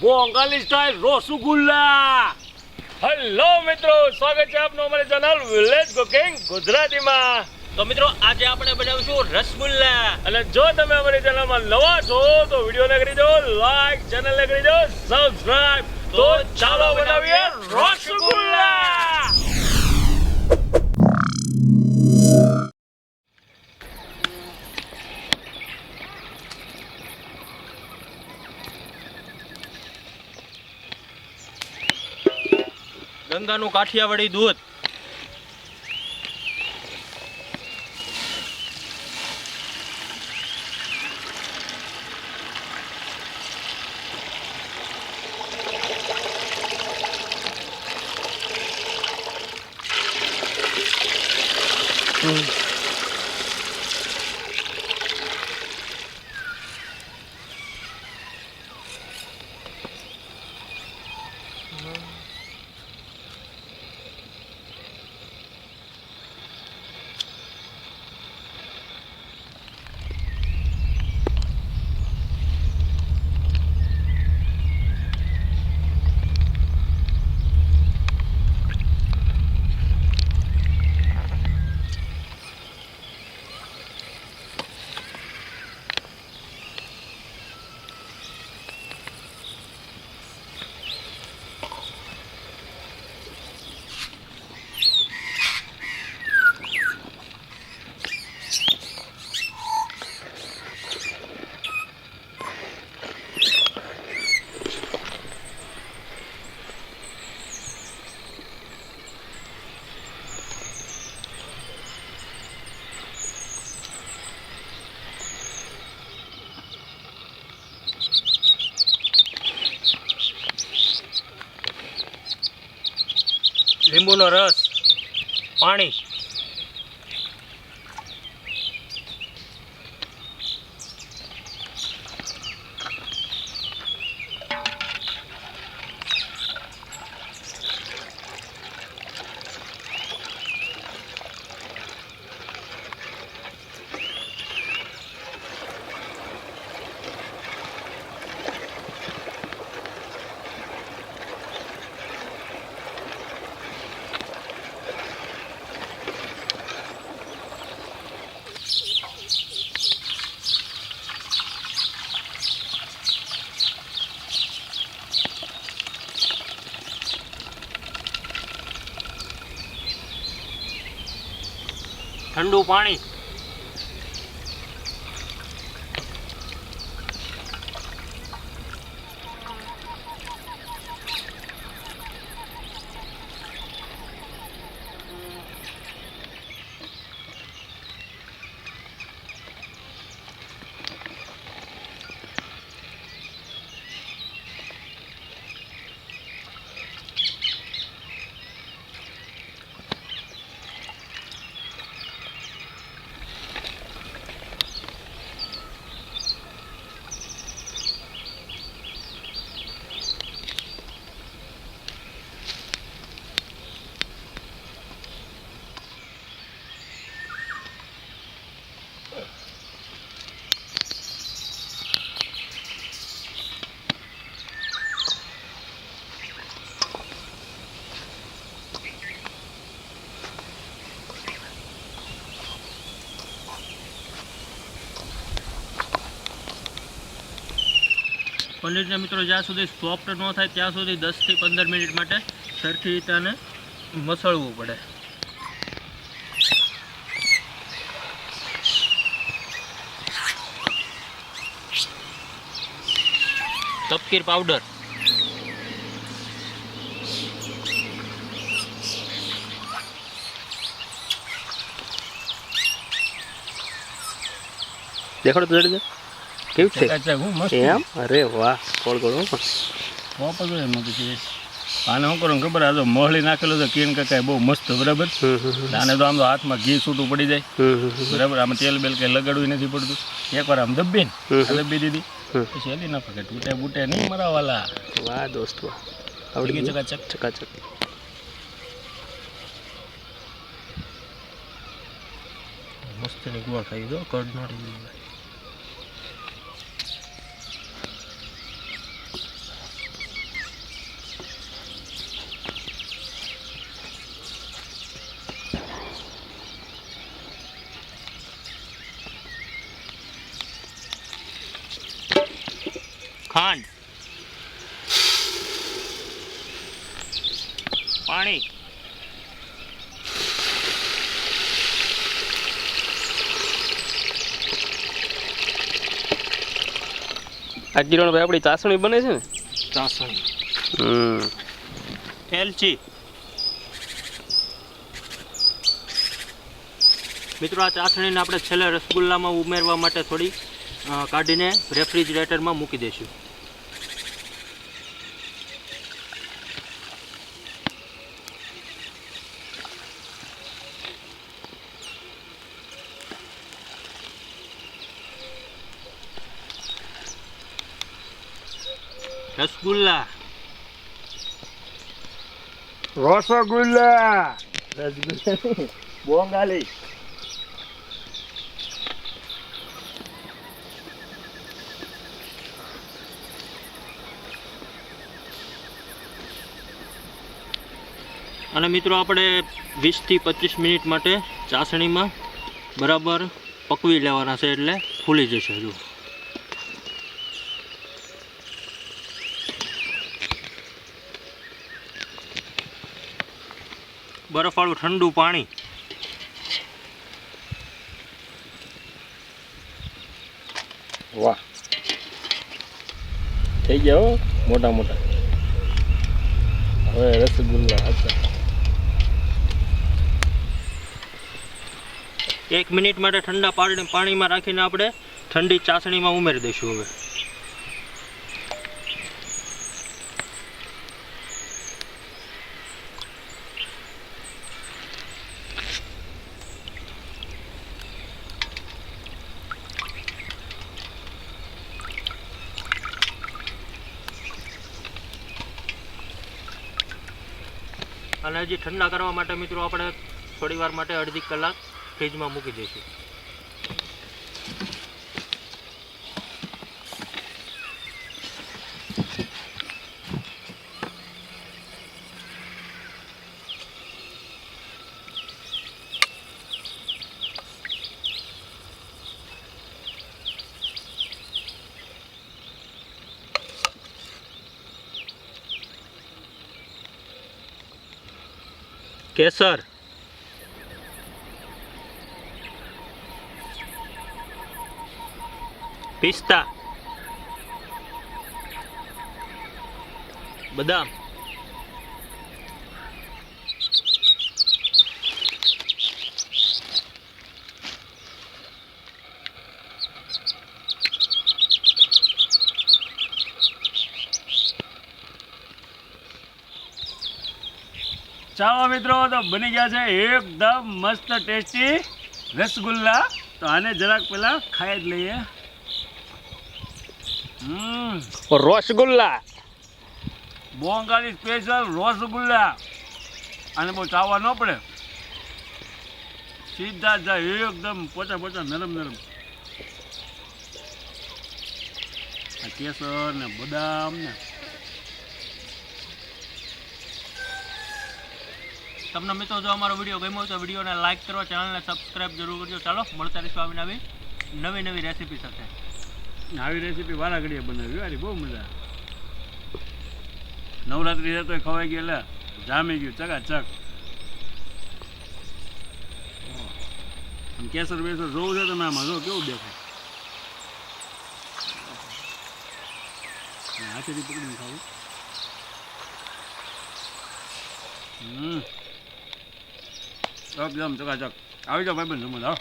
બોંગાલી style rasgulla. Hello મિત્રો, સ્વાગત છે આપનું અમારી ચેનલ વિલેજ કુકિંગ ગુજરાતીમાં. તો મિત્રો આજે આપણે બનાવીશું રસગુલ્લા. અને જો તમે અમારી ચેનલમાં નવા છો તો વિડીયોને કરી દો લાઈક, ચેનલને કરી દો સબસ્ક્રાઇબ. તો ચાલો બનાવીએ રસગુલ્લા. ગંગાનું કાઠિયાવાડી દૂધ, લીંબુનો રસ, પાણી, ઠંડુ પાણી, પનીરને મિત્રો જ્યાં સુધી સોફ્ટ ન થાય ત્યાં સુધી 10 થી 15 મિનિટ માટે સરખી રીતે આને મસળવું પડે. તપકીર પાવડર, દેખાડો તો જડે કેવું છે એમ? અરે વાહ, કોળ કોળ આને શું કરું ખબર? આ તો મોહળી નાખેલો છે કેન કાકા, બહુ મસ્ત. બરાબર, આને તો આમ તો હાથમાં ઘી છૂટું પડી જાય. બરાબર, આમાં તેલ બેલ કંઈ લગાડવું નથી પડતું. એકવાર આમ દબીને દબી દીધી પછી હલી ના પકડે, તૂટે બૂટે નહીં મરાવાલા. વાહ દોસ્ત વાહ, આવડી ગઈ ચકાચક ચકાચક. મસ્ત ની ગુવા ખાઈ દો, કડ નોડી. ખાંડ, પાણી, આ કિરણભાઈ આપણી ચાસણી બને છે ને? ચાસણી, હમ એલચી. મિત્રો આ ચાસણીને આપણે છેલ્લે રસગુલ્લામાં ઉમેરવા માટે થોડી કાઢીને રેફ્રિજરેટરમાં મૂકી દઈશું. રસગુલ્લા, રસગુલ્લા, રસગુલ્લા બોંગાલી. અને મિત્રો આપણે 20 થી 25 મિનિટ માટે ચાસણીમાં બરાબર પકવી લેવાના છે, એટલે ફૂલી જશે. હજુ બરફવાળું ઠંડુ પાણી, વાહ, થઈ ગયા હો મોટા મોટા. હવે રસગુલ્લા હતા. 1 મિનિટ માટે ઠંડા પાણીમાં રાખીને આપણે ઠંડી ચાસણીમાં ઉમેરી દઈશું. હવે અને હજી ઠંડા કરવા માટે મિત્રો આપણે થોડી વાર માટે અડધી કલાક ફ્રીજમાં મૂકી દઈશું. કેસર, પિસ્તા, બદામ, ચાલો મિત્રો, તો બની ગયા છે એકદમ મસ્ત ટેસ્ટી રસગુલ્લા. તો આને જરાક પેલા ખાઈ જ લઈએ. રસગુલ્લા, બોંગાલી સ્પેશિયલ રસગુલ્લા. આને બહુ ચાવવા ન પડે, સીધા જાય એકદમ પોચા પોચા નરમ નરમ. આ કેસર ને બદામ ને. તમને મિત્રો જો અમારો વિડીયો ગમ્યો હોય તો વિડીયોને લાઇક કરો, ચેનલને સબસ્ક્રાઇબ જરૂર કરજો. ચાલો મળતા રહીશું આવી નવી રેસીપી સાથે. આવી રેસીપી વારા ઘડીએ બનાવી અરે બહુ મજા. નવરાત્રી છે તો ખવાઈ ગયું, એટલે જામી ગયું ચકાચક. કેસર બેસર જોવું છે તમે આમાં જો કેવું દેખાય. હાથેથી પકડીને ખાવું. એકદમ ચકાચક. આવી જાઓ ભાઈ બંધ જમવા.